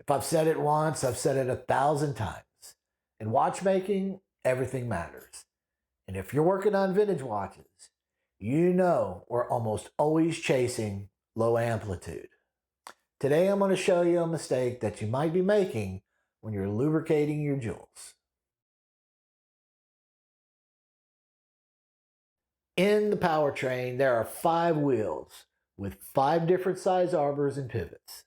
If I've said it once, I've said it 1,000 times. In watchmaking, everything matters. And if you're working on vintage watches, you know we're almost always chasing low amplitude. Today I'm going to show you a mistake that you might be making when you're lubricating your jewels. In the powertrain, there are 5 wheels with 5 different size arbors and pivots.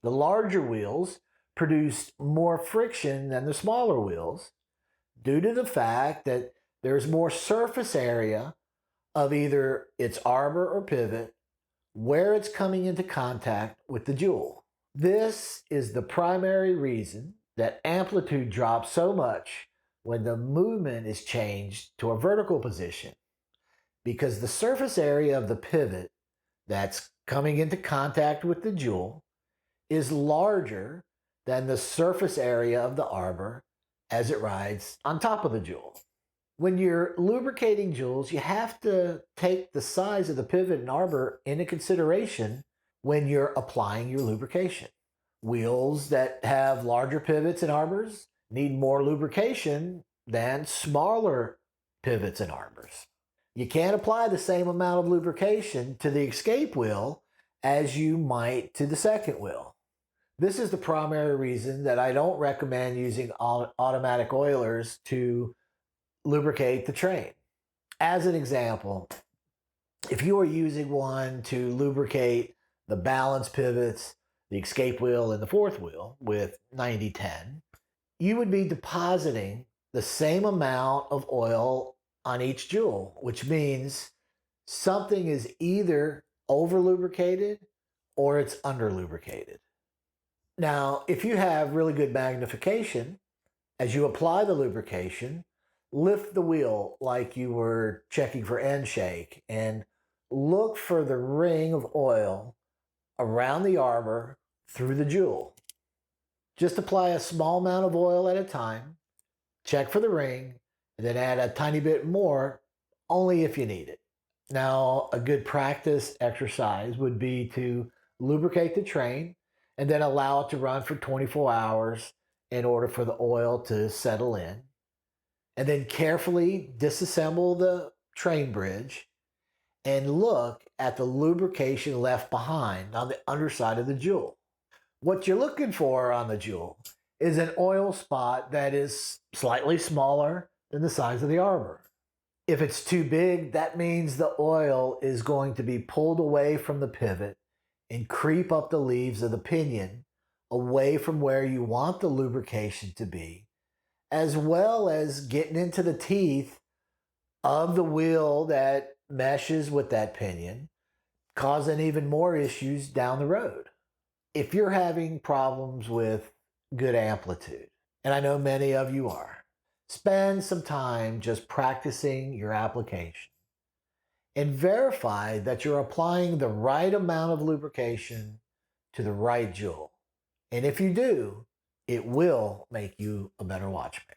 The larger wheels produce more friction than the smaller wheels due to the fact that there's more surface area of either its arbor or pivot where it's coming into contact with the jewel. This is the primary reason that amplitude drops so much when the movement is changed to a vertical position, because the surface area of the pivot that's coming into contact with the jewel is larger than the surface area of the arbor as it rides on top of the jewel. When you're lubricating jewels, you have to take the size of the pivot and arbor into consideration when you're applying your lubrication. Wheels that have larger pivots and arbors need more lubrication than smaller pivots and arbors. You can't apply the same amount of lubrication to the escape wheel as you might to the second wheel. This is the primary reason that I don't recommend using automatic oilers to lubricate the train. As an example, if you are using one to lubricate the balance pivots, the escape wheel, and the fourth wheel with 90-10, you would be depositing the same amount of oil on each jewel, which means something is either over lubricated or it's under lubricated. Now, if you have really good magnification, as you apply the lubrication, lift the wheel like you were checking for end shake and look for the ring of oil around the arbor through the jewel. Just apply a small amount of oil at a time, check for the ring, and then add a tiny bit more only if you need it. Now, a good practice exercise would be to lubricate the train and then allow it to run for 24 hours in order for the oil to settle in. And then carefully disassemble the train bridge and look at the lubrication left behind on the underside of the jewel. What you're looking for on the jewel is an oil spot that is slightly smaller than the size of the arbor. If it's too big, that means the oil is going to be pulled away from the pivot and creep up the leaves of the pinion away from where you want the lubrication to be, as well as getting into the teeth of the wheel that meshes with that pinion, causing even more issues down the road. If you're having problems with good amplitude, and I know many of you are, spend some time just practicing your application and verify that you're applying the right amount of lubrication to the right jewel. And if you do, it will make you a better watchmaker.